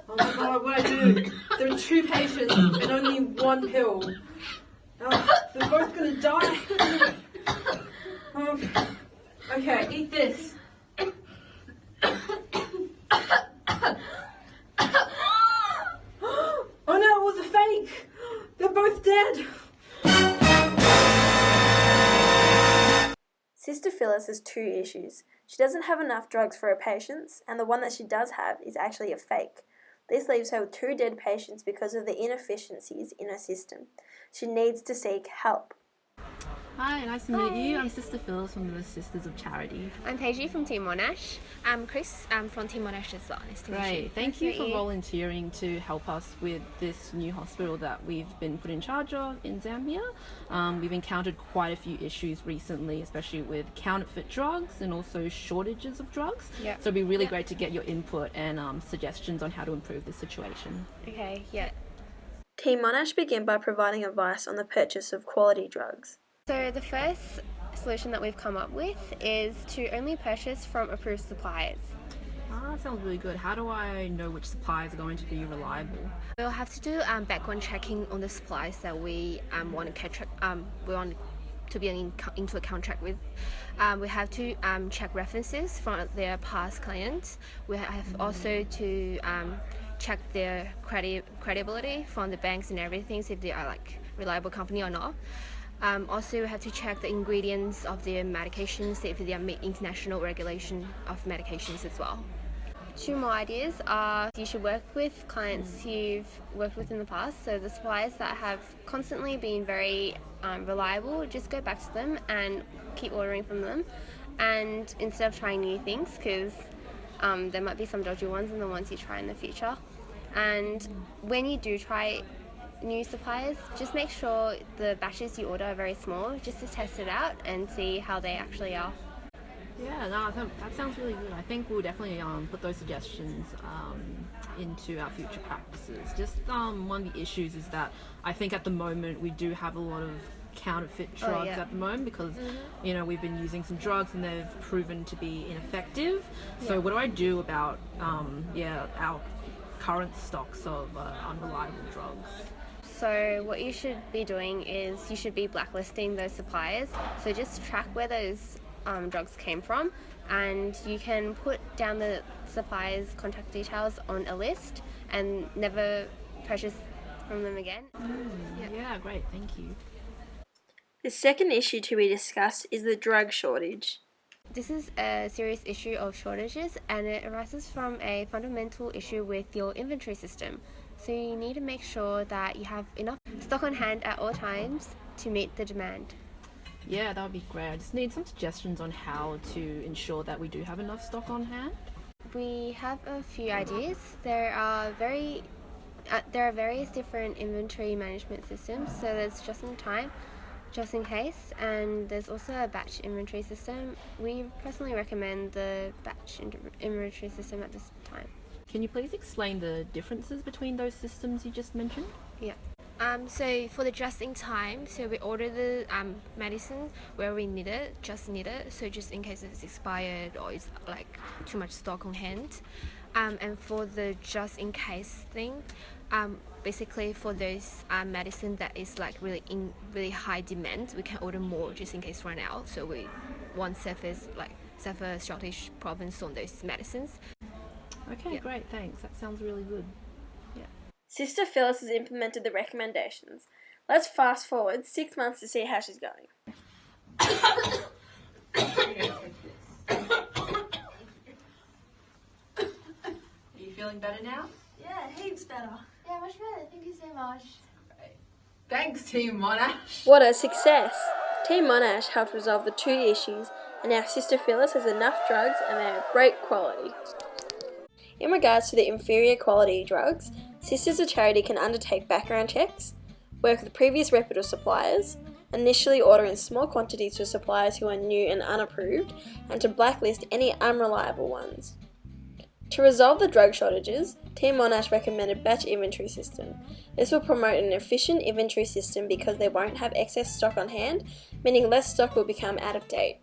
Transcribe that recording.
Oh my god, what do I do? There are 2 patients and only 1 pill. They're both gonna die. Okay, eat this. Oh no, it was a fake. They're both dead. Sister Phyllis has 2 issues. She doesn't have enough drugs for her patients, and the one that she does have is actually a fake. This leaves her with 2 dead patients because of the inefficiencies in her system. She needs to seek help. Hi, nice to meet you. I'm Sister Phyllis from the Sisters of Charity. I'm Paige from Team Monash. I'm Chris from Team Monash as well. Nice to meet you. Great. Thank you for volunteering to help us with this new hospital that we've been put in charge of in Zambia. We've encountered quite a few issues recently, especially with counterfeit drugs and also shortages of drugs. Yep. So it'd be really great to get your input and suggestions on how to improve the situation. Okay, yeah. Team Monash begin by providing advice on the purchase of quality drugs. So the first solution that we've come up with is to only purchase from approved suppliers. That sounds really good. How do I know which suppliers are going to be reliable? We'll have to do background checking on the suppliers that we want to be into a contract with. We have to check references from their past clients. We have also to check their credibility from the banks and everything, see if they are like reliable company or not. Also, we have to check the ingredients of their medications, see if they meet international regulation of medications as well. 2 more ideas are you should work with clients you've worked with in the past. So the suppliers that have constantly been very reliable, just go back to them and keep ordering from them. And instead of trying new things, because there might be some dodgy ones in the ones you try in the future. And when you do try new suppliers, just make sure the batches you order are very small, just to test it out and see how they actually are. Yeah, no, that sounds really good. I think we'll definitely put those suggestions into our future practices. Just one of the issues is that I think at the moment we do have a lot of counterfeit drugs at the moment because you know, we've been using some drugs and they've proven to be ineffective. So what do I do about our current stocks of unreliable drugs? So what you should be doing is you should be blacklisting those suppliers. So just track where those drugs came from, and you can put down the supplier's contact details on a list and never purchase from them again. Yeah, great, thank you. The second issue to be discussed is the drug shortage. This is a serious issue of shortages, and it arises from a fundamental issue with your inventory system. So you need to make sure that you have enough stock on hand at all times to meet the demand. Yeah, that would be great. I just need some suggestions on how to ensure that we do have enough stock on hand. We have a few ideas. There are various different inventory management systems. So there's just in time, just in case, and there's also a batch inventory system. We personally recommend the batch inventory system at this time. Can you please explain the differences between those systems you just mentioned? Yeah. So for the just in time, so we order the medicine where we need it, so just in case it's expired or it's like too much stock on hand. And for the just in case thing, basically for those medicine that is like really high demand, we can order more just in case run out. So we won't suffer shortage problems on those medicines. Okay, great, thanks. That sounds really good. Yeah. Sister Phyllis has implemented the recommendations. Let's fast forward 6 months to see how she's going. Are you feeling better now? Yeah, heaps better. Yeah, much better. Thank you so much. Thanks, Team Monash. What a success! Team Monash helped resolve the 2 issues, and now Sister Phyllis has enough drugs and they are great quality. In regards to the inferior quality drugs, Sisters of Charity can undertake background checks, work with previous reputable suppliers, initially order in small quantities to suppliers who are new and unapproved, and to blacklist any unreliable ones. To resolve the drug shortages, Team Monash recommended batch inventory system. This will promote an efficient inventory system because they won't have excess stock on hand, meaning less stock will become out of date.